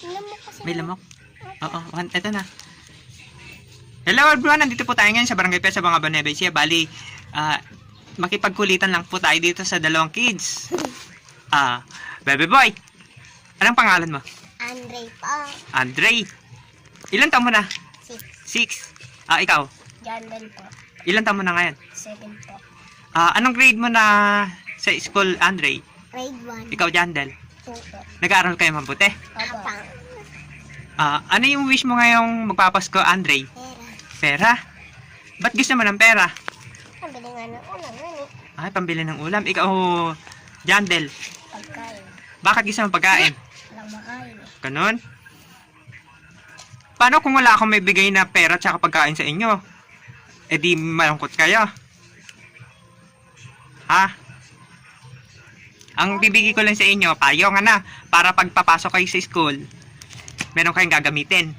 Lamok kasi. May lamok? Oo, eto na. Hello everyone, nandito po tayo ngayon sa Barangay Pesa, Bangaba, Nueva Ecija. Bali, makipagkulitan lang po tayo dito sa dalawang kids. Bebe boy, anong pangalan mo? Andre po. Andre. Ilan taon mo na? 6. 6. Ikaw? Jandal po. Ilan taon mo na ngayon? 7 po. Anong grade mo na sa school, Andre? Grade 1. Ikaw, Jandel? 2 po. Nag-aaral kayo mabuti? Opo. Ano yung wish mo ngayong magpapasko, Andre? Pera. Pera? Ba't gusto mo ng pera? Pambili nga ng ulam nun eh. Ay, pambili ng ulam. Ikaw, Jandel, Pagkain. bakit gusto mo pagkain? Walang makain eh. Ganon? Paano kung wala akong may bigay na pera at pagkain sa inyo? E di malungkot kayo. Ha? Ang bibigay ko lang sa inyo, payong na, para pagpapasok kayo sa school, meron kayong gagamitin.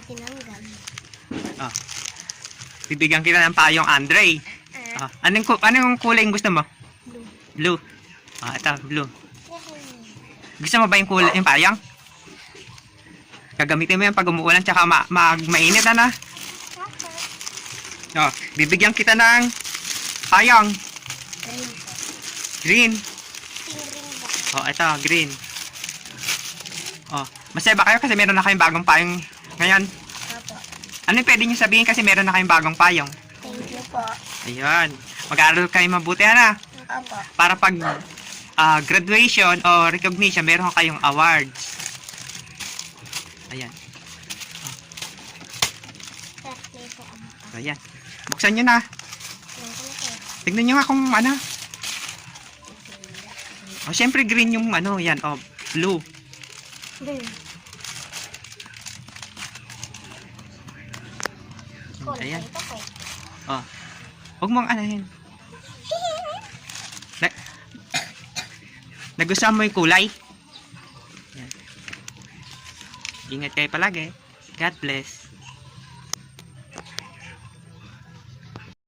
Tinanggal. Bibigyan kita ng payong, Andre. Anong kulay yung gusto mo? Blue. Blue. Ito, blue. Gusto mo ba yung kulay, yung payong? Gagamitin mo yan pag umuulan tsaka mainit na. Bibigyan kita ng payong. Green po. Green. Pink ring po. Ito, green. Masaya ba kayo kasi meron na kayong bagong payong ngayon? Opo. Ano yung pwede nyo sabihin kasi meron na kayong bagong payong? Thank you po. Ayun. Mag-aaral kayo mabuti na. Opo. Para pag graduation o recognition, meron kayong awards. Ayan. Birthday po ang Ayan. Buksan nyo na. Tignan nyo nga kung ano. Syempre green yung ano, yan. Blue. Ayan. Huwag mong anahin. Nagustuhan mo yung kulay? Yan. Ingat kayo palagi. God bless.